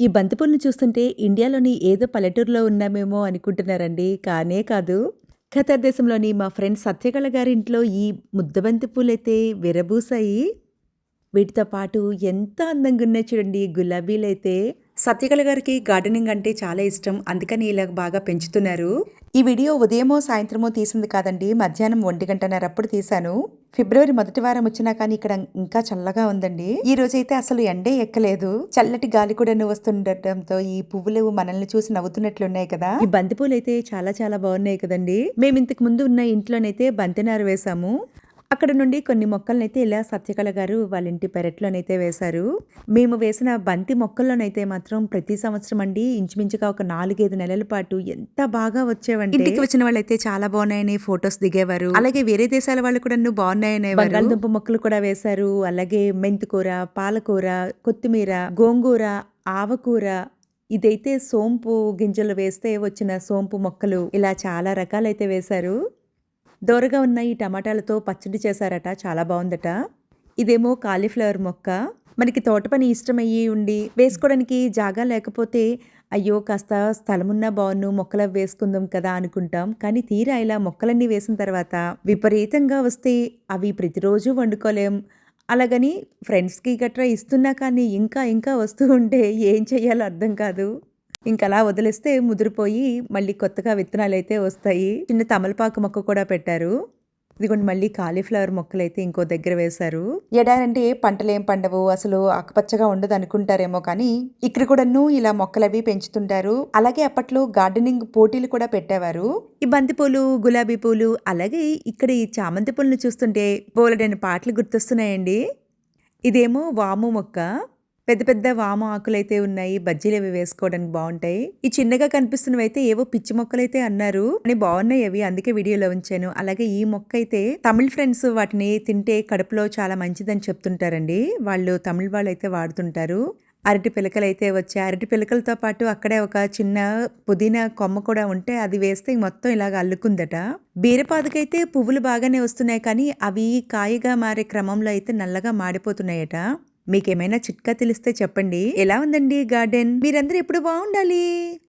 ఈ బంతిపూలను చూస్తుంటే ఇండియాలోని ఏదో పల్లెటూరులో ఉన్నామేమో అనుకుంటున్నారండి. కానే కాదు. ఖతార్ దేశంలోని మా ఫ్రెండ్ సత్యకళ గారి ఇంట్లో ఈ ముద్దబంతి పూలైతే విరబూసాయి. వీటితో పాటు ఎంత అందంగున్నాయి చూడండి గులాబీలైతే. సత్యకళ గారికి గార్డెనింగ్ అంటే చాలా ఇష్టం. అందుకని ఇలా బాగా పెంచుతున్నారు. ఈ వీడియో ఉదయమో, సాయంత్రమో తీసింది కాదండి. మధ్యాహ్నం 1:30 అప్పుడు తీశాను. ఫిబ్రవరి మొదటి వారం వచ్చినా కానీ ఇక్కడ ఇంకా చల్లగా ఉందండి. ఈ రోజైతే అసలు ఎండే ఎక్కలేదు. చల్లటి గాలి కూడా వస్తుండటంతో ఈ పువ్వులు మనల్ని చూసి నవ్వుతున్నట్లున్నాయి కదా. ఈ బంతి పూలు అయితే చాలా చాలా బాగున్నాయి కదండి. మేము ఇంతకు ముందు ఉన్న ఇంట్లోనైతే బంతినారు వేసాము. అక్కడ నుండి కొన్ని మొక్కలనైతే ఇలా సత్యకళ గారు వాళ్ళ ఇంటి పెరట్లోనైతే వేశారు. మేము వేసిన బంతి మొక్కల్లోనైతే మాత్రం ప్రతి సంవత్సరం అండి ఇంచుమించుగా ఒక 4-5 నెలల పాటు ఎంత బాగా వచ్చేవంటే, ఇంటికి వచ్చిన వాళ్ళైతే చాలా బాగున్నాయని ఫొటోస్ దిగేవారు. అలాగే వేరే దేశాల వాళ్ళు కూడా బాగున్నాయనే బంగాళదుంప మొక్కలు కూడా వేశారు. అలాగే మెంతికూర, పాలకూర, కొత్తిమీర, గోంగూర, ఆవకూర, ఇదైతే సోంపు గింజలు వేస్తే వచ్చిన సోంపు మొక్కలు, ఇలా చాలా రకాలైతే వేశారు. దోరగా ఉన్న ఈ టమాటాలతో పచ్చడి చేశారట, చాలా బాగుందట. ఇదేమో కాలీఫ్లవర్ మొక్క. మనకి తోట పని ఇష్టమయ్యి ఉండి వేసుకోవడానికి జాగా లేకపోతే అయ్యో కాస్త స్థలమున్నా బాగున్ను మొక్కలు వేసుకుందాం కదా అనుకుంటాం. కానీ తీరా ఇలా మొక్కలన్నీ వేసిన తర్వాత విపరీతంగా వస్తే అవి ప్రతిరోజు వండుకోలేం. అలాగని ఫ్రెండ్స్కి గట్రా ఇస్తున్నా కానీ ఇంకా ఇంకా వస్తూ ఉంటే ఏం చెయ్యాలో అర్థం కాదు. ఇంకలా వదిలేస్తే ముదిరిపోయి మళ్ళీ కొత్తగా విత్తనాలైతే వస్తాయి. చిన్న తమలపాకు మొక్క కూడా పెట్టారు. ఇదిగోండి మళ్ళీ కాలీఫ్లవర్ మొక్కలైతే ఇంకో దగ్గర వేశారు. ఎడారంటే పంటలేం పండవు, అసలు ఆకుపచ్చగా ఉండదు అనుకుంటారేమో కానీ ఇక్కడ కూడాను ఇలా మొక్కలవి పెంచుతుంటారు. అలాగే అప్పట్లో గార్డెనింగ్ పోటీలు కూడా పెట్టేవారు. ఈ బంతి పూలు, గులాబీ పూలు, అలాగే ఇక్కడ ఈ చామంతి పూలను చూస్తుంటే బోలెడైన పాటలు గుర్తొస్తున్నాయండి. ఇదేమో వాము మొక్క. పెద్ద పెద్ద వాము ఆకులైతే ఉన్నాయి. బజ్జీలు అవి వేసుకోవడానికి బాగుంటాయి. ఈ చిన్నగా కనిపిస్తున్నవి అయితే ఏవో పిచ్చి మొక్కలైతే అన్నారు అని బాగున్నాయి అవి, అందుకే వీడియోలో ఉంచాను. అలాగే ఈ మొక్క అయితే తమిళ ఫ్రెండ్స్ వాటిని తింటే కడుపులో చాలా మంచిదని చెప్తుంటారండి. వాళ్ళు తమిళ వాళ్ళు అయితే వాడుతుంటారు. అరటి పిలకలు అయితే వచ్చాయి. అరటి పిలకలతో పాటు అక్కడే ఒక చిన్న పుదీనా కొమ్మ కూడా ఉంటే అది వేస్తే మొత్తం ఇలాగ అల్లుకుందట. బీరపాదుకైతే పువ్వులు బాగానే వస్తున్నాయి కానీ అవి కాయగా మారే క్రమంలో అయితే నల్లగా మాడిపోతున్నాయట. మీకేమైనా చిట్కా తెలిస్తే చెప్పండి. ఎలా ఉందండి గార్డెన్? మీరందరూ ఎప్పుడు బాగుండాలి.